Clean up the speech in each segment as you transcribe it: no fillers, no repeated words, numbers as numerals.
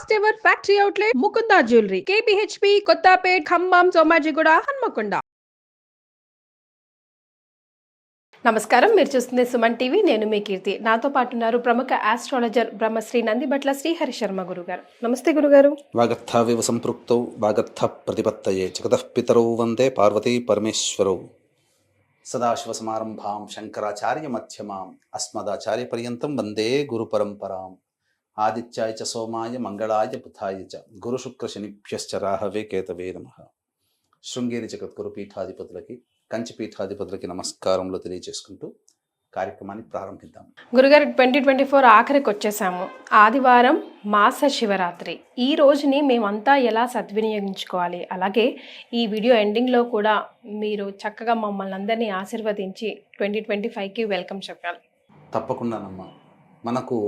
First ever factory outlet Mukunda jewellery KPHB Kothapet Khammam Somajiguda Hanamkonda. నమస్కారం, మీరు చూస్తుంది సుమన్ టీవీ. నేను మీ కీర్తి. నాతో పాటు ఉన్నారు ప్రముఖ ఆస్ట్రాలజర్ బ్రహ్మశ్రీ నందిబట్ల శ్రీహరి శర్మ గురుగారు. నమస్తే గురుగారు. వాగర్థావివ సంపృక్తౌ వాగర్థ ప్రతిపత్తయే జగతః పితరౌ వందే పార్వతీ పరమేశ్వరౌ. సదాశివసమారంభాం శంకరాచార్య మధ్యమాం అస్మదాచార్య పర్యంతం వందే గురు పరంపరాం. ఆదిత్యాయ చ సోమాయ మంగళాయ బుధాయ చ గురు శుక్ర శనిభ్యశ్చ రాహవే కేతవే నమః. శృంగేరి జగద్గురు పీఠాధిపతులకి కంచి పీఠాధిపతులకి నమస్కారములు తెలియజేసుకుంటూ కార్యక్రమాన్ని ప్రారంభిద్దాం. గురుగారు, 2024 ఆఖరికి వచ్చేసాము. ఆదివారం మాస శివరాత్రి. ఈ రోజుని మేమంతా ఎలా సద్వినియోగించుకోవాలి, అలాగే ఈ వీడియో ఎండింగ్లో కూడా మీరు చక్కగా మమ్మల్ని అందరినీ ఆశీర్వదించి 2025కి వెల్కమ్ చెప్పాలి. తప్పకుండానమ్మా. మనకు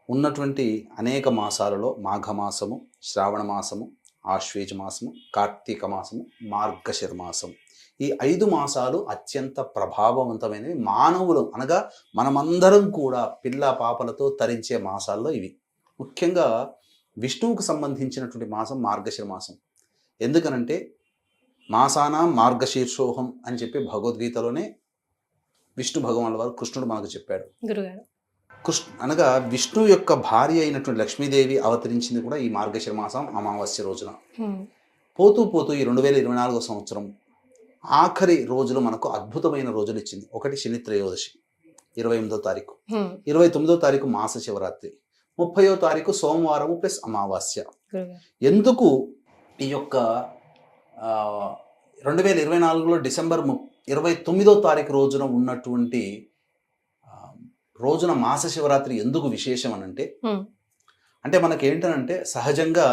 ఉన్నటువంటి అనేక మాసాలలో మాఘమాసము, శ్రావణ మాసము, ఆశ్వేజ మాసము, కార్తీక మాసము, మార్గశిర మాసం, ఈ 5 మాసాలు అత్యంత ప్రభావవంతమైనవి. మానవులు అనగా మనమందరం కూడా పిల్ల పాపలతో తరించే మాసాల్లో ఇవి. ముఖ్యంగా విష్ణువుకు సంబంధించినటువంటి మాసం మార్గశిర మాసం. ఎందుకనంటే మాసానాం మార్గశీర్షోహం అని చెప్పి భగవద్గీతలోనే విష్ణు భగవానుల వారు కృష్ణుడు మనకు చెప్పాడు. గురుగారు, అనగా విష్ణు యొక్క భార్య అయినటువంటి లక్ష్మీదేవి అవతరించింది కూడా ఈ మార్గశిర మాసం అమావాస్య రోజున. పోతూ పోతూ ఈ 2024 సంవత్సరం ఆఖరి రోజులు మనకు అద్భుతమైన రోజులు ఇచ్చింది. ఒకటి శని త్రయోదశి 28వ తారీఖు, 29వ తారీఖు మాస శివరాత్రి, 30వ తారీఖు సోమవారము ప్లస్ అమావాస్య. ఎందుకు ఈ యొక్క 2024లో డిసెంబర్ 29వ తారీఖు రోజున ఉన్నటువంటి రోజున మాస శివరాత్రి ఎందుకు విశేషం అనంటే, అంటే మనకేంటనంటే సహజంగా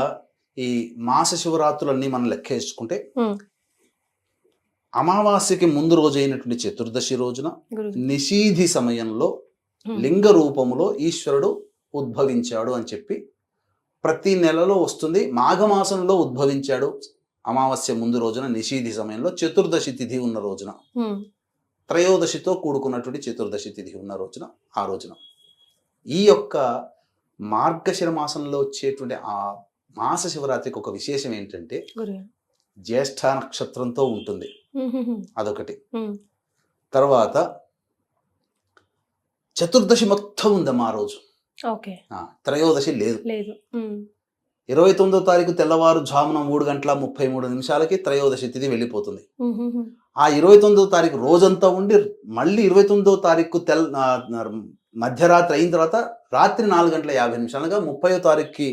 ఈ మాస శివరాత్రులన్నీ మనం లెక్కేసుకుంటే అమావాస్యకి ముందు రోజు అయినటువంటి చతుర్దశి రోజున నిషీధి సమయంలో లింగ రూపములో ఈశ్వరుడు ఉద్భవించాడు అని చెప్పి ప్రతి నెలలో వస్తుంది. మాఘమాసంలో ఉద్భవించాడు అమావాస్య ముందు రోజున, నిషీధి సమయంలో, చతుర్దశి తిథి ఉన్న రోజున, త్రయోదశితో కూడుకున్నటువంటి చతుర్దశి తిథి ఉన్న రోజున, ఆ రోజున ఈ యొక్క మార్గశిర మాసంలో వచ్చేటువంటి ఆ మాస శివరాత్రికి ఒక విశేషం ఏంటంటే జ్యేష్ఠ నక్షత్రంతో ఉంటుంది. అదొకటి. తర్వాత చతుర్దశి మొత్తం ఉందమ్మా ఆ రోజు. త్రయోదశి లేదు. 29వ తారీఖు తెల్లవారు జామున 3:33 త్రయోదశి తిథి వెళ్ళిపోతుంది. ఆ 29వ తారీఖు రోజంతా ఉండి మళ్ళీ 29వ తారీఖు మధ్యరాత్రి అయిన తర్వాత రాత్రి 4:50 30వ తారీఖుకి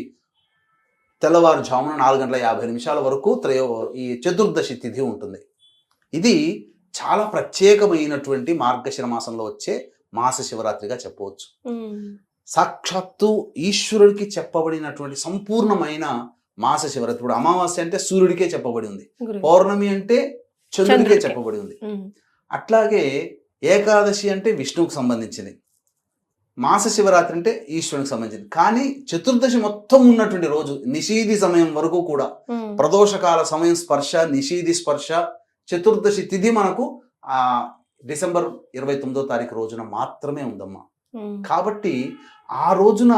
తెల్లవారు జామున 4:50 వరకు ఈ చతుర్దశి తిథి ఉంటుంది. ఇది చాలా ప్రత్యేకమైనటువంటి మార్గశిర మాసంలో వచ్చే మాస శివరాత్రిగా చెప్పవచ్చు. సాక్షాత్తు ఈశ్వరుడికి చెప్పబడినటువంటి సంపూర్ణమైన మాస శివరాత్రి. ఇప్పుడు అమావాస్య అంటే సూర్యుడికే చెప్పబడి ఉంది, పౌర్ణమి అంటే చంద్రుడికే చెప్పబడి ఉంది. అట్లాగే ఏకాదశి అంటే విష్ణువుకు సంబంధించింది, మాస శివరాత్రి అంటే ఈశ్వరునికి సంబంధించింది. కానీ చతుర్దశి మొత్తం ఉన్నటువంటి రోజు నిషీధి సమయం వరకు కూడా, ప్రదోషకాల సమయం స్పర్శ, నిషీధి స్పర్శ, చతుర్దశి తిథి మనకు ఆ డిసెంబర్ 29వ తారీఖు రోజున మాత్రమే ఉందమ్మా. కాబట్టి ఆ రోజున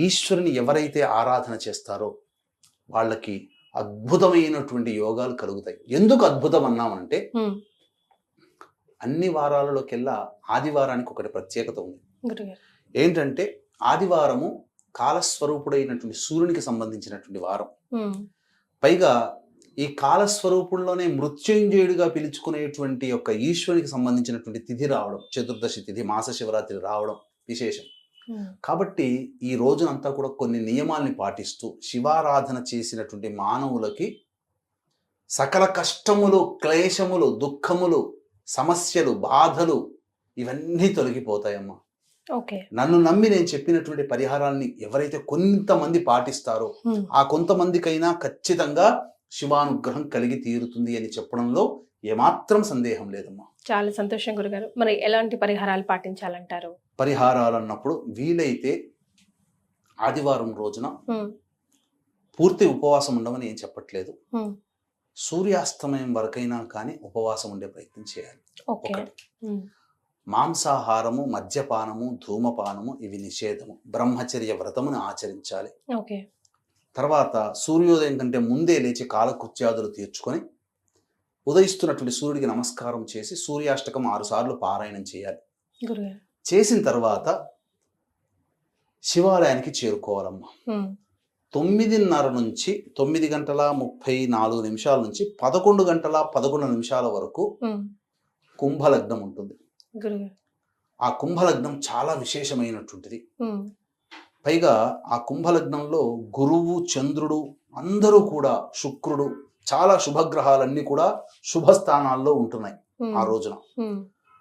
ఈశ్వరుని ఎవరైతే ఆరాధన చేస్తారో వాళ్ళకి అద్భుతమైనటువంటి యోగాలు కలుగుతాయి. ఎందుకు అద్భుతం అన్నామంటే అన్ని వారాలలోకెల్లా ఆదివారానికి ఒకటి ప్రత్యేకత ఉంది. ఏంటంటే ఆదివారము కాలస్వరూపుడైనటువంటి సూర్యునికి సంబంధించినటువంటి వారం. పైగా ఈ కాలస్వరూపుల్లోనే మృత్యుంజయుడిగా పిలుచుకునేటువంటి యొక్క ఈశ్వరునికి సంబంధించినటువంటి తిథి రావడం, చతుర్దశి తిథి మాస శివరాత్రి రావడం విశేషం. కాబట్టి ఈ రోజునంతా కూడా కొన్ని నియమాల్ని పాటిస్తూ శివారాధన చేసినటువంటి మానవులకి సకల కష్టములు, క్లేశములు, దుఃఖములు, సమస్యలు, బాధలు ఇవన్నీ తొలగిపోతాయమ్మా. నన్ను నమ్మి నేను చెప్పినటువంటి పరిహారాన్ని ఎవరైతే కొంతమంది పాటిస్తారో ఆ కొంతమందికైనా ఖచ్చితంగా శివానుగ్రహం కలిగి తీరుతుంది అని చెప్పడంలో ఏమాత్రం సందేహం లేదమ్మా. చాలా సంతోషం గురుగారు. మరి ఎలాంటి పరిహారాలు పాటించాలంటారు? పరిహారాలు అన్నప్పుడు వీలైతే ఆదివారం రోజున పూర్తి ఉపవాసం ఉండమని ఏం చెప్పట్లేదు, సూర్యాస్తమయం వరకైనా కానీ ఉపవాసం ఉండే ప్రయత్నం చేయాలి. ఒకటి. మాంసాహారము, మద్యపానము, ధూమపానము ఇవి నిషేధము. బ్రహ్మచర్య వ్రతమును ఆచరించాలి. తర్వాత సూర్యోదయం కంటే ముందే లేచి కాలకృత్యాదులు తీర్చుకొని ఉదయిస్తున్నటువంటి సూర్యుడికి నమస్కారం చేసి సూర్యాష్టకం 6 సార్లు పారాయణం చేయాలి. చేసిన తర్వాత శివాలయానికి చేరుకోవాలమ్మా. 9:30 నుంచి 9:34 నుంచి 11:11 వరకు కుంభలగ్నం ఉంటుంది. ఆ కుంభలగ్నం చాలా విశేషమైనటువంటిది. పైగా ఆ కుంభలగ్నంలో గురువు, చంద్రుడు అందరూ కూడా, శుక్రుడు, చాలా శుభగ్రహాలన్నీ కూడా శుభస్థానాల్లో ఉంటున్నాయి ఆ రోజున.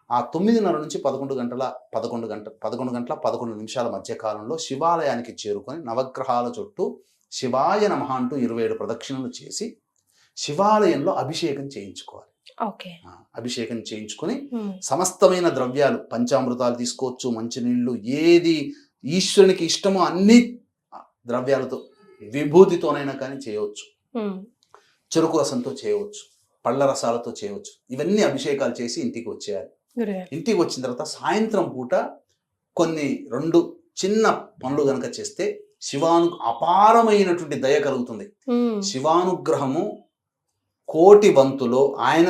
ఆ 9:30 నుంచి 11:11 మధ్య కాలంలో శివాలయానికి చేరుకొని నవగ్రహాల చుట్టూ శివాయ నమః అంటూ 27 ప్రదక్షిణలు చేసి శివాలయంలో అభిషేకం చేయించుకోవాలి. అభిషేకం చేయించుకొని సమస్తమైన ద్రవ్యాలు, పంచామృతాలు తీసుకోవచ్చు, మంచినీళ్ళు, ఏది ఈశ్వరునికి ఇష్టమో అన్ని ద్రవ్యాలతో, విభూతితోనైనా కానీ చేయవచ్చు, చెరుకు రసంతో చేయవచ్చు, పళ్ళ రసాలతో చేయవచ్చు. ఇవన్నీ అభిషేకాలు చేసి ఇంటికి వచ్చేయాలి. ఇంటికి వచ్చిన తర్వాత సాయంత్రం పూట కొన్ని 2 చిన్న పనులు గనక చేస్తే అపారమైనటువంటి దయ కలుగుతుంది. శివానుగ్రహము కోటి వంతులో ఆయన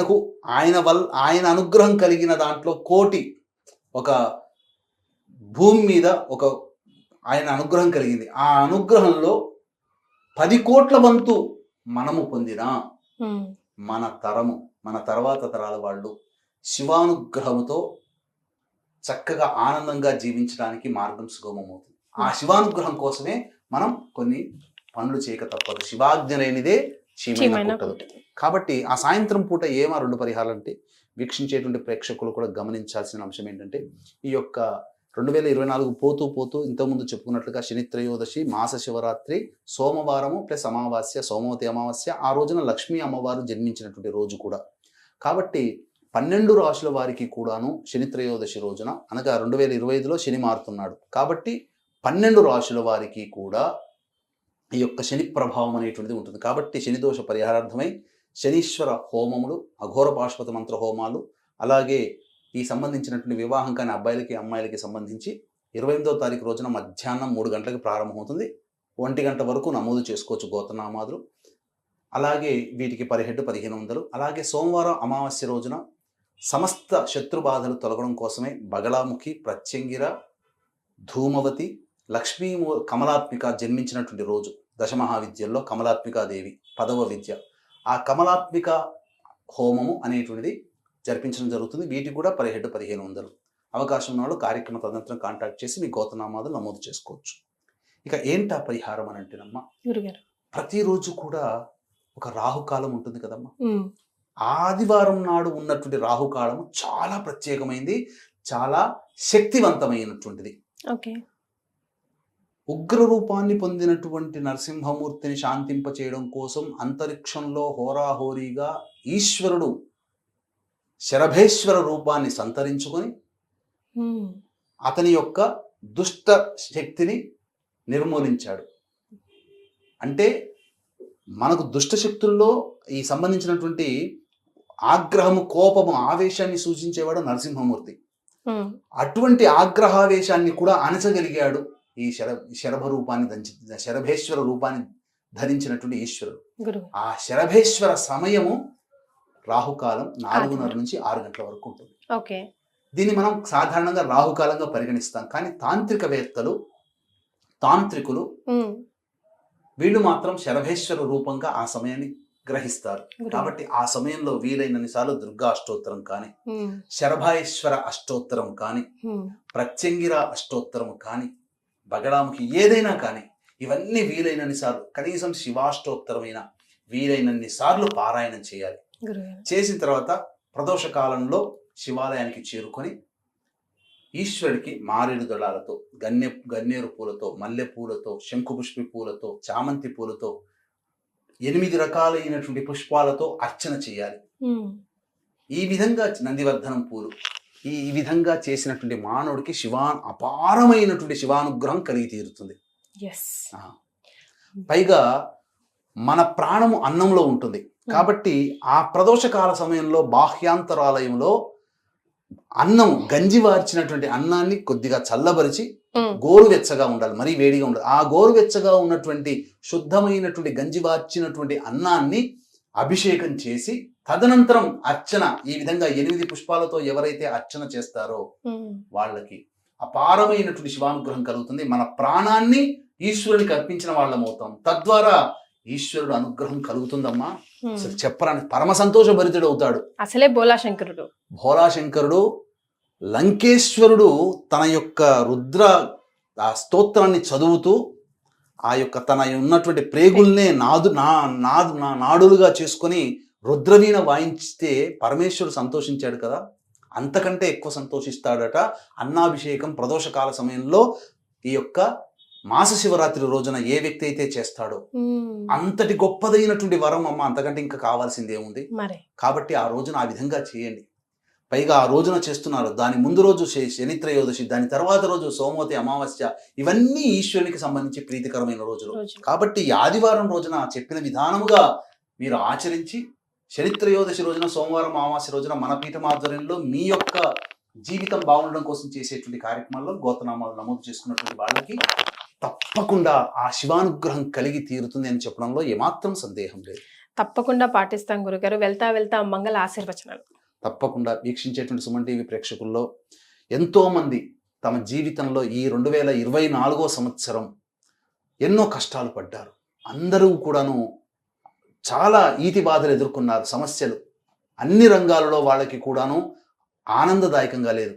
అనుగ్రహం కలిగిన దాంట్లో కోటి, ఒక భూమి మీద ఒక ఆయన అనుగ్రహం కలిగింది, ఆ అనుగ్రహంలో 10 కోట్ల వంతు మనము పొందినా మన తర్వాత తరాల వాళ్ళు శివానుగ్రహంతో చక్కగా ఆనందంగా జీవించడానికి మార్గం సుగమమవుతుంది. ఆ శివానుగ్రహం కోసమే మనం కొన్ని పనులు చేయక తప్పదు. శివాజ్ఞ లేనిదే చీమైనా పుట్టదు. కాబట్టి ఆ సాయంత్రం పూట 2 పరిహారాలు అంటే వీక్షించేటువంటి ప్రేక్షకులు కూడా గమనించాల్సిన అంశం ఏంటంటే, ఈ యొక్క 2024 పోతూ ఇంతకుముందు చెప్పుకున్నట్లుగా శని త్రయోదశి, మాస శివరాత్రి, సోమవారము ప్లస్ అమావాస్య, సోమవతి అమావాస్య, ఆ రోజున లక్ష్మీ అమ్మవారు జన్మించినటువంటి రోజు కూడా. కాబట్టి 12 రాశుల వారికి కూడాను శని త్రయోదశి రోజున, అనగా 2025లో శని మారుతున్నాడు కాబట్టి 12 రాశుల వారికి కూడా ఈ యొక్క శని ప్రభావం అనేటువంటిది ఉంటుంది. కాబట్టి శని దోష పరిహారార్థమై శనీశ్వర హోమములు, అఘోర పాశుపత మంత్ర హోమాలు, అలాగే ఈ సంబంధించినటువంటి వివాహం కాని అబ్బాయిలకి అమ్మాయిలకి సంబంధించి 28వ తారీఖు రోజున మధ్యాహ్నం 3 గంటలకు ప్రారంభమవుతుంది. 1 గంట వరకు నమోదు చేసుకోవచ్చు గోత్రనామాదులు. అలాగే వీటికి పర్ హెడ్ 1500. అలాగే సోమవారం అమావాస్య రోజున సమస్త శత్రు బాధలు తొలగడం కోసమే బగళాముఖి, ప్రత్యంగిర, ధూమవతి, లక్ష్మీ కమలాత్మిక జన్మించినటువంటి రోజు. దశమహావిద్యల్లో కమలాత్మికాదేవి 10వ విద్య. ఆ కమలాత్మిక హోమము అనేటువంటిది జరిపించడం జరుగుతుంది. వీటికి కూడా పర్ హెడ్ 1500. అవకాశం ఉన్న వాళ్ళు కార్యక్రమ తదనంతరం కాంటాక్ట్ చేసి మీ గోత్రనామాలు నమోదు చేసుకోవచ్చు. ఇక ఏంటా పరిహారం అని అంటేనమ్మా, ప్రతిరోజు కూడా ఒక రాహుకాలం ఉంటుంది కదమ్మా. ఆదివారం నాడు ఉన్నటువంటి రాహుకాలము చాలా ప్రత్యేకమైంది, చాలా శక్తివంతమైనటువంటిది. ఉగ్ర రూపాన్ని పొందినటువంటి నరసింహమూర్తిని శాంతింప చేయడం కోసం అంతరిక్షంలో హోరాహోరీగా ఈశ్వరుడు శరభేశ్వర రూపాన్ని సంతరించుకొని అతని యొక్క దుష్ట శక్తిని నిర్మూలించాడు. అంటే మనకు దుష్ట శక్తుల్లో ఈ సంబంధించినటువంటి ఆగ్రహము, కోపము, ఆవేశాన్ని సూచించేవాడు నరసింహమూర్తి. అటువంటి ఆగ్రహావేశాన్ని కూడా అణచగలిగాడు ఈ శరభ రూపాన్ని శరభేశ్వర రూపాన్ని ధరించినటువంటి ఈశ్వరుడు. ఆ శరభేశ్వర సమయము రాహుకాలం 4:30 నుంచి 6 గంటల వరకు ఉంటుంది. దీన్ని మనం సాధారణంగా రాహుకాలంగా పరిగణిస్తాం. కానీ తాంత్రికులు వీళ్ళు మాత్రం శరభేశ్వర రూపంగా ఆ సమయాన్ని గ్రహిస్తారు. కాబట్టి ఆ సమయంలో వీలైనన్ని సార్లు దుర్గా అష్టోత్తరం కానీ, శరభేశ్వర అష్టోత్తరం కానీ, ప్రత్యంగిర అష్టోత్తరం కానీ, బగళాముఖి ఏదైనా కానీ, ఇవన్నీ వీలైనన్ని సార్లు, కనీసం శివాష్టోత్తరమైన వీలైనన్ని సార్లు పారాయణం చేయాలి. చేసిన తర్వాత ప్రదోష కాలంలో శివాలయానికి చేరుకొని ఈశ్వరుడికి మారేడు దళాలతో, గన్నేరు పూలతో, మల్లె పూలతో, శంకుపుష్పి పూలతో, చామంతి పూలతో, 8 రకాలైనటువంటి పుష్పాలతో అర్చన చేయాలి. ఈ విధంగా నందివర్ధనం పూలు, ఈ విధంగా చేసినటువంటి మానవుడికి అపారమైనటువంటి శివానుగ్రహం కలిగి తీరుతుంది. పైగా మన ప్రాణము అన్నంలో ఉంటుంది కాబట్టి ఆ ప్రదోషకాల సమయంలో బాహ్యాంతరాలయంలో అన్నం, గంజి వార్చినటువంటి అన్నాన్ని కొద్దిగా చల్లబరిచి గోరువెచ్చగా ఉండాలి, మరీ వేడిగా ఉండాలి. ఆ గోరువెచ్చగా ఉన్నటువంటి శుద్ధమైనటువంటి గంజివార్చినటువంటి అన్నాన్ని అభిషేకం చేసి తదనంతరం అర్చన, ఈ విధంగా 8 పుష్పాలతో ఎవరైతే అర్చన చేస్తారో వాళ్ళకి అపారమైనటువంటి శివానుగ్రహం కలుగుతుంది. మన ప్రాణాన్ని ఈశ్వరునికి అర్పించిన వాళ్ళం అవుతాం. తద్వారా ఈశ్వరుడు అనుగ్రహం కలుగుతుందమ్మా. అసలు చెప్పరాని పరమ సంతోషభరితుడు అవుతాడు. అసలే భోలాశంకరుడు. భోలాశంకరుడు లంకేశ్వరుడు తన యొక్క రుద్ర ఆ స్తోత్రాన్ని చదువుతూ ఆ యొక్క తన ఉన్నటువంటి ప్రేగుల్నే నాడులుగా చేసుకొని రుద్రవీణ వాయించితే పరమేశ్వరుడు సంతోషించాడు కదా, అంతకంటే ఎక్కువ సంతోషిస్తాడట అన్నాభిషేకం ప్రదోషకాల సమయంలో. ఈ యొక్క మాస శివరాత్రి రోజున ఏ వ్యక్తి అయితే చేస్తాడో అంతటి గొప్పదైనటువంటి వరం అమ్మ, అంతకంటే ఇంకా కావాల్సింది ఏముంది. కాబట్టి ఆ రోజున ఆ విధంగా చేయండి. పైగా ఆ రోజున చేస్తున్నారు, దాని ముందు రోజు శని త్రయోదశి, దాని తర్వాత రోజు సోమవతి అమావాస్య, ఇవన్నీ ఈశ్వరునికి సంబంధించి ప్రీతికరమైన రోజులు. కాబట్టి ఈ ఆదివారం రోజున చెప్పిన విధానముగా మీరు ఆచరించి శని త్రయోదశి రోజున, సోమవారం అమావాస్య రోజున మన పీఠం ఆధ్వర్యంలో మీ యొక్క జీవితం బాగుండడం కోసం చేసేటువంటి కార్యక్రమాల్లో గోత్రనామాలు నమోదు చేసుకున్నటువంటి వాళ్ళకి తప్పకుండా ఆ శివానుగ్రహం కలిగి తీరుతుంది అని చెప్పడంలో ఏమాత్రం సందేహం లేదు. తప్పకుండా పాటిస్తాం గురుగారు. వెళ్తా మంగళ ఆశీర్వచనాలు. తప్పకుండా వీక్షించేటువంటి సుమన్ టీవీ ప్రేక్షకుల్లో ఎంతోమంది తమ జీవితంలో ఈ 2024వ సంవత్సరం ఎన్నో కష్టాలు పడ్డారు. అందరూ కూడాను చాలా ఈతి బాధలు ఎదుర్కొన్నారు, సమస్యలు అన్ని రంగాలలో వాళ్ళకి కూడాను ఆనందదాయకంగా లేదు.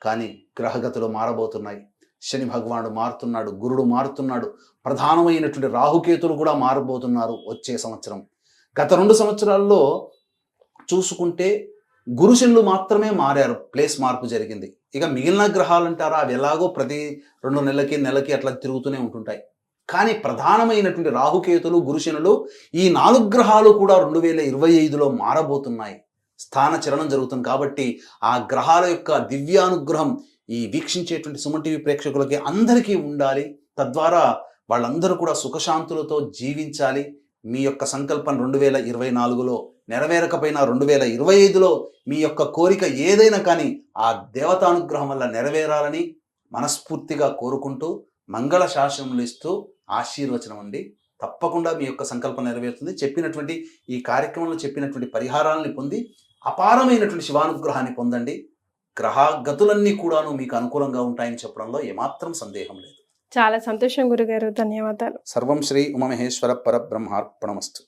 కానీ గ్రహగతులు మారబోతున్నాయి. శని భగవానుడు మారుతున్నాడు, గురుడు మారుతున్నాడు, ప్రధానమైనటువంటి రాహుకేతులు కూడా మారబోతున్నారు వచ్చే సంవత్సరం. గత 2 సంవత్సరాల్లో చూసుకుంటే గురుశనులు మాత్రమే మారారు, ప్లేస్ మార్పు జరిగింది. ఇక మిగిలిన గ్రహాలు అంటారా, అవి ఎలాగో ప్రతి 2 నెలలకి అట్లా తిరుగుతూనే ఉంటుంటాయి. కానీ ప్రధానమైనటువంటి రాహుకేతులు, గురుశనులు, ఈ 4 గ్రహాలు కూడా 2025లో మారబోతున్నాయి. స్థాన చలనం జరుగుతుంది. కాబట్టి ఆ గ్రహాల యొక్క దివ్యానుగ్రహం ఈ వీక్షించేటువంటి సుమన్ టీవీ ప్రేక్షకులకి అందరికీ ఉండాలి. తద్వారా వాళ్ళందరూ కూడా సుఖశాంతులతో జీవించాలి. మీ యొక్క సంకల్పం 2024లో నెరవేరకపోయినా 2025లో మీ యొక్క కోరిక ఏదైనా కానీ ఆ దేవతానుగ్రహం వల్ల నెరవేరాలని మనస్ఫూర్తిగా కోరుకుంటూ మంగళ శాసనములు ఇస్తూ ఆశీర్వచనం అండి. తప్పకుండా మీ యొక్క సంకల్పం నెరవేరుతుంది. చెప్పినటువంటి ఈ కార్యక్రమంలో చెప్పినటువంటి పరిహారాలని పొంది అపారమైనటువంటి శివానుగ్రహాన్ని పొందండి. గ్రహగతులన్నీ కూడాను మీకు అనుకూలంగా ఉంటాయని చెప్పడంలో ఏమాత్రం సందేహం లేదు. చాలా సంతోషం గురుగారు, ధన్యవాదాలు. సర్వం శ్రీ ఉమామహేశ్వర పరబ్రహ్మార్పణమస్తు.